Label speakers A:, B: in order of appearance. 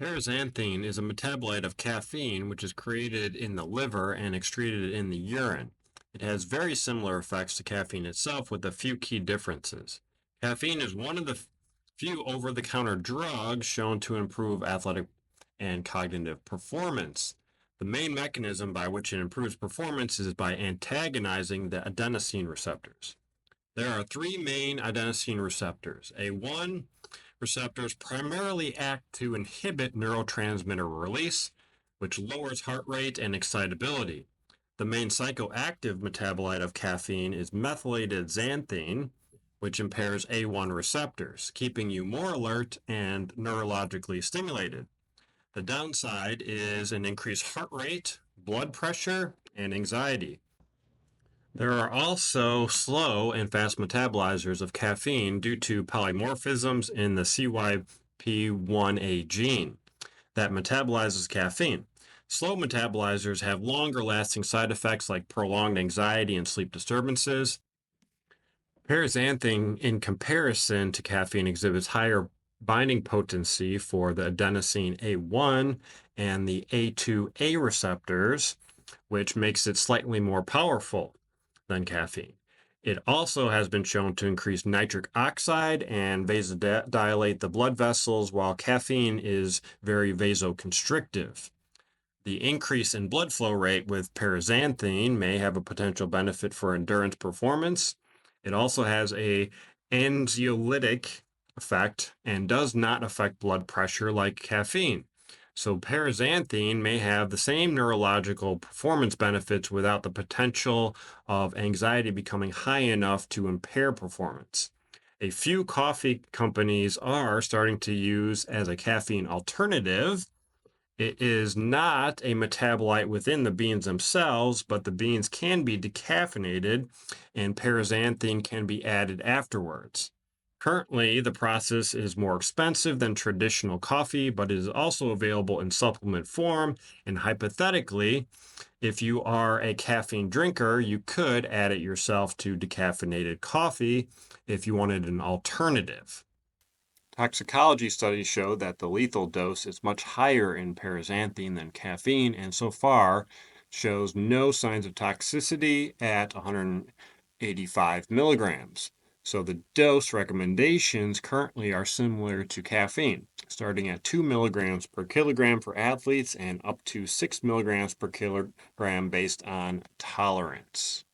A: Paraxanthine is a metabolite of caffeine which is created in the liver and excreted in the urine. It has very similar effects to caffeine itself with a few key differences. Caffeine is one of the few over the counter drugs shown to improve athletic and cognitive performance. The main mechanism by which it improves performance is by antagonizing the adenosine receptors. There are three main adenosine receptors. A1 receptors primarily act to inhibit neurotransmitter release, which lowers heart rate and excitability. The main psychoactive metabolite of caffeine is methylated xanthine, which impairs A1 receptors, keeping you more alert and neurologically stimulated. The downside is an increased heart rate, blood pressure, and anxiety. There are also slow and fast metabolizers of caffeine due to polymorphisms in the CYP1A gene that metabolizes caffeine. Slow metabolizers have longer lasting side effects like prolonged anxiety and sleep disturbances. Paraxanthine, in comparison to caffeine, exhibits higher binding potency for the adenosine A1 and the A2A receptors, which makes it slightly more powerful than caffeine. It also has been shown to increase nitric oxide and vasodilate the blood vessels, while caffeine is very vasoconstrictive. The increase in blood flow rate with paraxanthine may have a potential benefit for endurance performance. It also has a anxiolytic effect and does not affect blood pressure like caffeine. So paraxanthine may have the same neurological performance benefits without the potential of anxiety becoming high enough to impair performance. A few coffee companies are starting to use as a caffeine alternative. It is not a metabolite within the beans themselves, but the beans can be decaffeinated and paraxanthine can be added afterwards. Currently, the process is more expensive than traditional coffee, but it is also available in supplement form. And hypothetically, if you are a caffeine drinker, you could add it yourself to decaffeinated coffee if you wanted an alternative. Toxicology studies show that the lethal dose is much higher in paraxanthine than caffeine, and so far shows no signs of toxicity at 185 milligrams. So the dose recommendations currently are similar to caffeine, starting at 2 milligrams per kilogram for athletes and up to 6 milligrams per kilogram based on tolerance.